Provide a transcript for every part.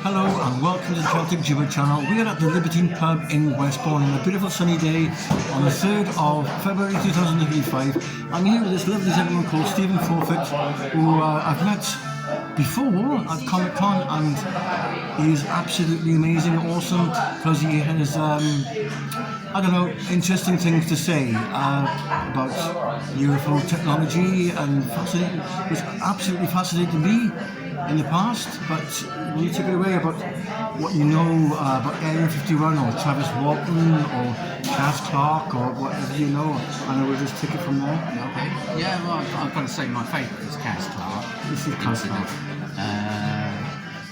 Hello and welcome to the Celtic Gibber channel. We are at the Libertine pub in Westbourne on a beautiful sunny day on the 3rd of February 2005. I'm here with this lovely gentleman called Stephen Forfett, who I've met before at Comic Con, and he's absolutely amazing, awesome, because he has, interesting things to say about UFO technology, and fascinating. It was absolutely fascinating to me in the past, but will you take it away about what you know about Area 51 or Travis Walton or Cas Clark or whatever you know, and we'll just take it from there. Okay. Yeah, well, I've got to say my favourite is Cas Clark. This is Cas Clark.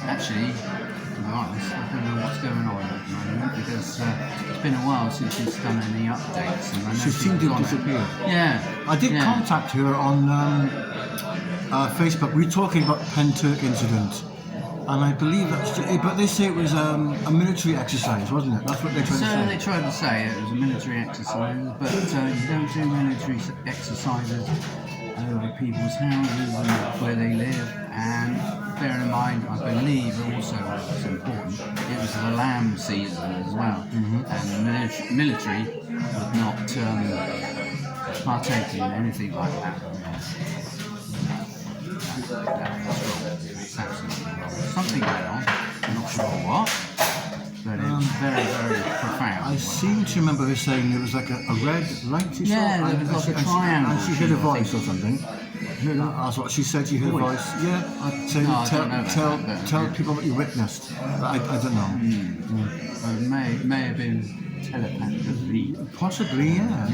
Actually, to be honest, I don't know what's going on at the moment because it's been a while since she's done any updates, and I know She seemed to have disappeared. Yeah. I did contact her on Facebook. We were talking about the Penn Turk incident, and I believe that's. But they say it was a military exercise, wasn't it? That's what they tried to say. So they tried to say it was a military exercise, but you don't do military exercises over people's houses and where they live. And bear in mind, I believe also what's important, it was the lamb season as well, and the military would not partake in anything like that. That's absolutely wrong. Something went on, I'm not sure what, but it's very, very profound. I seem to remember her saying there was like a red light. Yeah, there was like a triangle. And she heard a voice or something. That's what she said. She heard a voice. Yeah, I'd say tell people what you witnessed. But I don't know. It may have been telepathically. Possibly, yeah.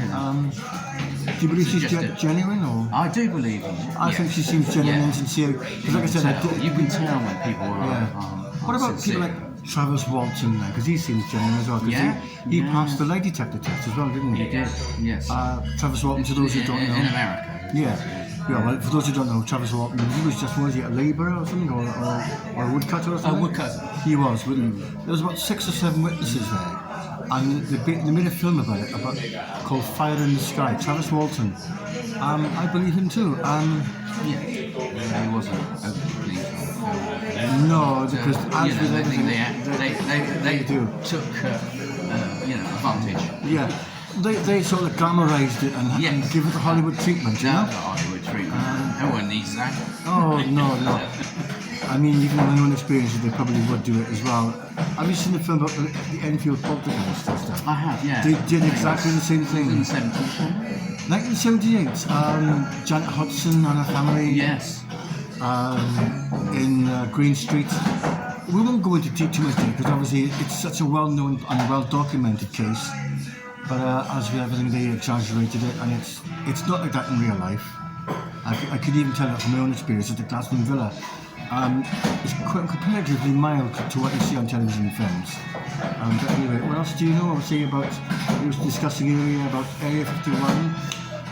Do you believe she's genuine, or? I do believe. I think she seems genuine and sincere. Because, like I said, you can tell when people are. What about sincere. people like Travis Walton there? Because he seems genuine as well. He passed the lie detector test as well, didn't he? He did. Yes. Travis Walton, to those who don't know. In America. Yeah, well, for those who don't know, Travis Walton, he was just, was he a labourer or something, or a woodcutter or something? A woodcutter. He was. There was about 6 or 7 witnesses there, and they made a film about it, called Fire in the Sky. Travis Walton, I believe him too. He wasn't openly filmed. No, because as with everything, they took advantage. Yeah. They sort of glamorized it and give it the Hollywood treatment, you know? The Hollywood treatment. No one needs that. Oh, no. I mean, even in my own experiences, they probably would do it as well. Have you seen the film about the Enfield poltergeist and stuff? I have, yeah. They did exactly the same thing. In the 70s. 1978, Janet Hodgson and her family. Yes. In Green Street. We won't go into too much detail because obviously it's such a well-known and well-documented case. But as with everything, they exaggerated it, and it's not like that in real life. I could even tell it from my own experience at the Gladstone Villa. It's quite comparatively mild to what you see on television and films. But anyway, what else do you know? Obviously, he was discussing earlier about Area 51.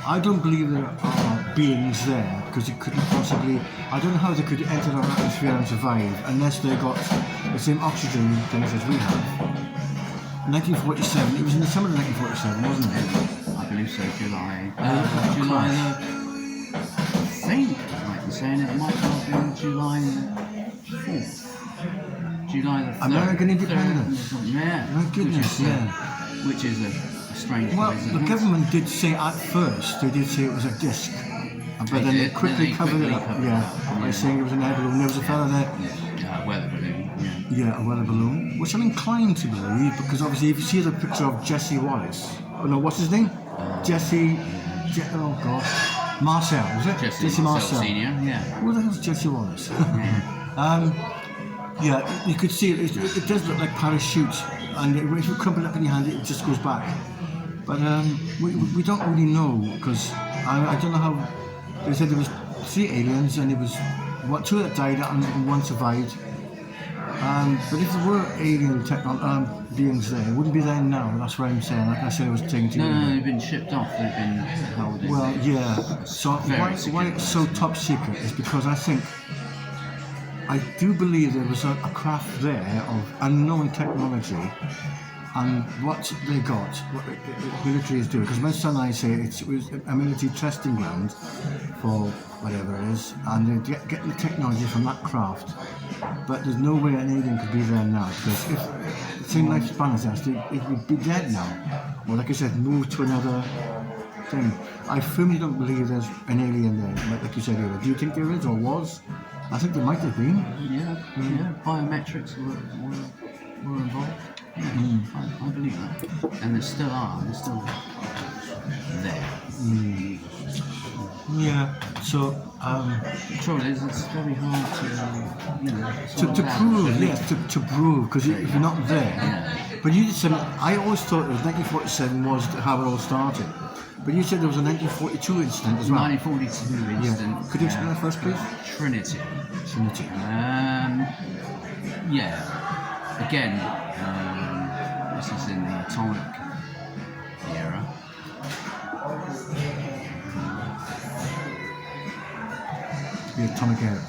I don't believe there are beings there because it couldn't possibly. I don't know how they could enter our atmosphere and survive unless they got the same oxygen things as we have. 1947. It was in the summer of 1947, wasn't it? I believe so. July the. I think I might be saying it might have been July the 4th. July the 3rd. American independence. Yeah. My goodness. Which is a strange. Well, the government did say at first they did say it was a disc, but then they quickly covered it up. By saying it was an air balloon. There was a fella there. Yeah, a weather balloon. Yeah, a weather balloon, which I'm inclined to believe because obviously if you see the picture of Jesse Wallace, what's his name? Marcel, was it? Jesse Marcel. Senior, yeah. Who the hell's Jesse Wallace? You could see it. It does look like parachute, and if you crumple it up in your hand, it just goes back. But we don't really know because I don't know how. They said there was 3 aliens, and there was 2 that died and 1 survived. But if there were alien beings there, it wouldn't be there now. That's what I'm saying. Like I said, I was taking to you. No, they've been shipped off. They've been held in. Well, yeah. So why it's so top secret is because I do believe there was a craft there of unknown technology, And what they got, what the military is doing, because my son and I say it was a military testing ground for whatever it is, and they're getting the technology from that craft. But there's no way an alien could be there now, because if the same lifespan as us, it would be dead now. Or like I said, move to another thing. I firmly don't believe there's an alien there, like you said earlier. Do you think there is or was? I think there might have been. Yeah. Biometrics were involved. Yeah, I believe that. And they still are. They're still there. Yeah. So. The trouble is, it's very hard to prove, yes, to prove, because if you're not there. Yeah. But you just said, I always thought it was 1947 was how it all started. But you said there was a 1942 incident as well. 1942 incident. Yeah. Could you explain that first, please? Trinity. Yeah. Again, this is in the atomic era. The atomic era.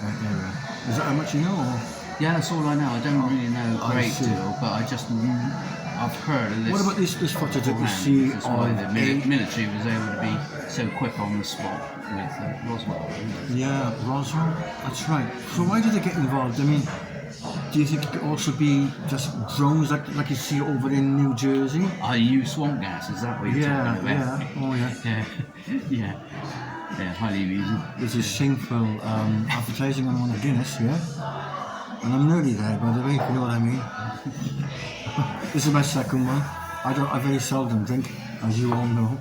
Is that how much you know? Or? Yeah, that's all I know. I don't really know a great deal, but I've heard of this. What about this footage that you see That's why the military was able to be so quick on the spot with Roswell. Yeah, Roswell. That's right. So why did they get involved? I mean, do you think it could also be just drones like you see over in New Jersey? Are you swamp gas? Is that what you're talking about? Yeah. Oh yeah. Yeah. Yeah, highly amusing. This is shameful advertising on one of Guinness, yeah? And I'm nearly there, by the way, if you know what I mean. This is my second one. I very seldom drink, as you all know.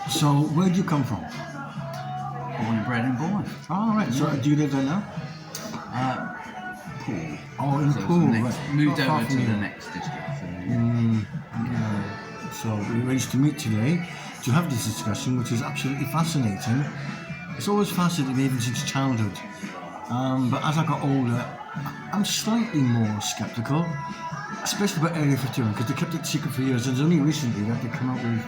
So, where do you come from? Born and bred in Bournemouth. Oh, right. So, do you live there now? Poole. Oh, in So Poole. moved Not far over from to here. the next district. So we arranged to meet today to have this discussion, which is absolutely fascinating. It's always fascinated me even since childhood. But as I got older, I'm slightly more sceptical, especially about Area 51, because they kept it secret for years, and it's only recently that they come out with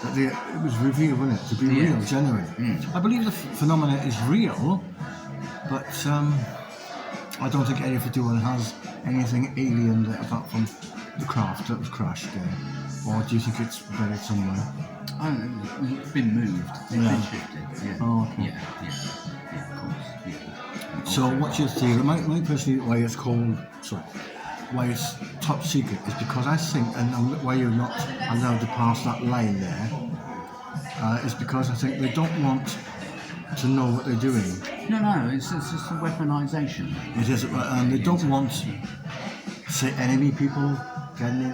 that it was revealed, wasn't it, to be real, genuine. I believe the phenomena is real, but I don't think Area 51 has anything alien there apart from the craft that was crashed there. Or do you think it's buried somewhere? It's been moved. It's been shifted. Yeah. Oh, okay. Yeah, of course. Yeah. So what's your theory? My personally, why it's top secret is because I think, and why you're not allowed to pass that line there, is because I think they don't want to know what they're doing. No, it's just a weaponization. It is, and they don't want, say, enemy people getting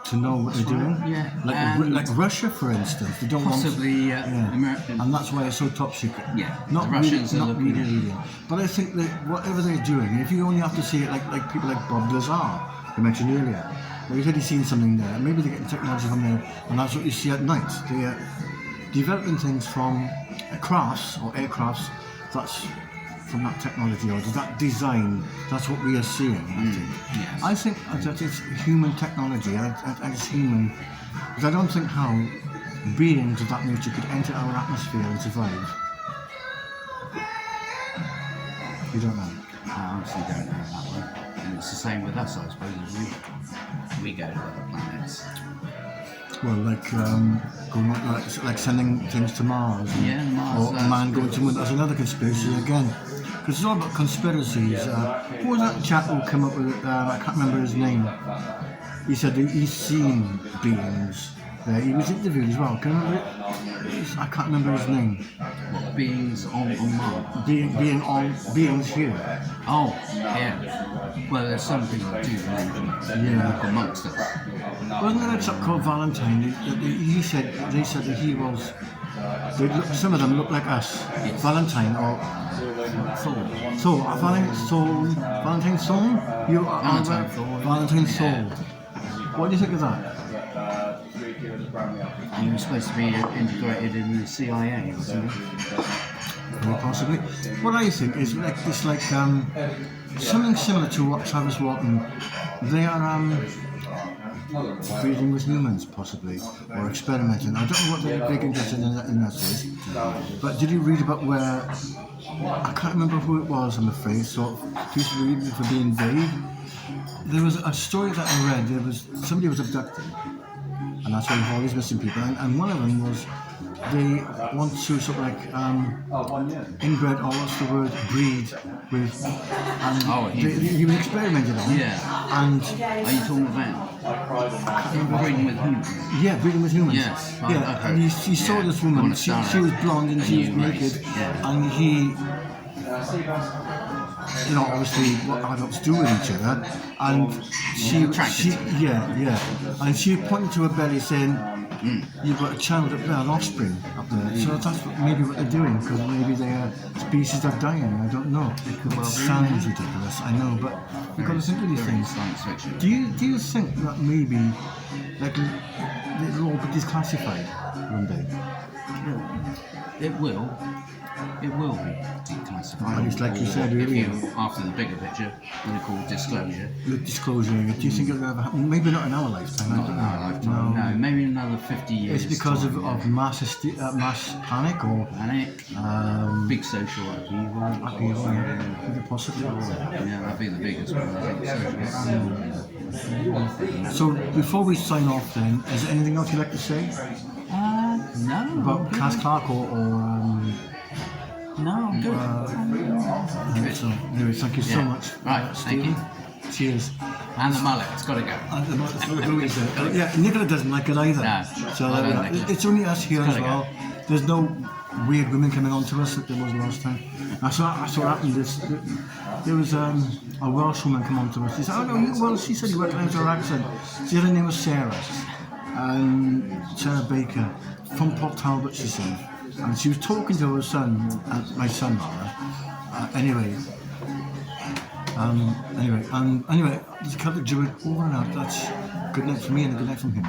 to know what they're doing. Yeah. Like Russia, for instance, they don't possibly want. American. And that's why it's so top secret. Yeah. Not the Russians really, are not looking. really. But I think that whatever they're doing, if you only have to see it like people like Bob Lazar, you mentioned earlier, where you said he's seen something there, maybe they're getting technology from there, and that's what you see at night. They're developing things from crafts or aircrafts that's from that technology or that design. That's what we are seeing, I think. Yes. I think that it's human technology, and it's human, because I don't think how beings of that nature could enter our atmosphere and survive. You don't know? I honestly don't know that one. And it's the same with us, I suppose, as we go to other planets. Well, like going like sending things to Mars. Yeah, Mars. Or a man going to Moon. That's another conspiracy again. Because it's all about conspiracies. Who was that chap who came up with it? I can't remember his name. He said he's seen beings there. He was interviewed as well. Can you remember it? I can't remember his name. What, beings on Mars? Beings here. Oh, yeah. Well, there's some people that do believe walk amongst us. Wasn't there a chap called Valentine? They said that he was. Some of them look like us. Yes. Valentine or Thor. Valentine Thorn? You are Valentine Thorn. Valentine Thorn. What do you think of that? He was supposed to be integrated in the CIA, wasn't he? Very possibly. What I think is it's like something similar to what Travis Walton. They are breeding with humans, possibly, or experimenting. I don't know what they're big interested in that is. But did you read about where, I can't remember who it was, I'm afraid, so please read me for being vague. There was a story that I read, somebody was abducted, and that's why we've all these missing people, and one of them was, they want to sort of like inbred, or what's the word, breed with, and he was experimented on. Yeah. And are you talking about breeding with humans? Yeah, breeding with humans. Yes. Yeah, and he saw this woman. She was blonde and she was naked, and he, obviously what adults do with each other, and she and she pointed to her belly saying, "You've got a child up there, an offspring up there." So that's maybe what they're doing, because maybe their species are dying. I don't know. It sounds ridiculous, I know, but you've got to think of these things. Science fiction. Do you think that maybe it'll all be declassified one day? It will. It will be declassified. And it's like you said earlier. After the bigger picture, what they call disclosure. The disclosure. Do you think it'll ever happen? Maybe not in our lifetime. Not in our lifetime. No, maybe in another 50 years. It's because of mass panic or big social upheaval. Possibly. Yeah, that'd be the biggest one. I think. So before we sign off, then, is there anything else you'd like to say? No. About Cas Clark or no, I'm good. So, anyway, thank you so much. Right, thank you. Cheers. And the mullet, it's got to go. Nicola doesn't like it either. No, so it's only us here as well. There's no weird women coming on to us like there was last time. I saw what happened. There was a Welsh woman come on to us. She said, "Oh no, you Welsh." She said, "You recognise her accent." She said her name was Sarah. Sarah Baker from Port Talbot, she said. And she was talking to her son, my son, anyway, this Celtic Druid over and out. That's good night from me and a good night from him.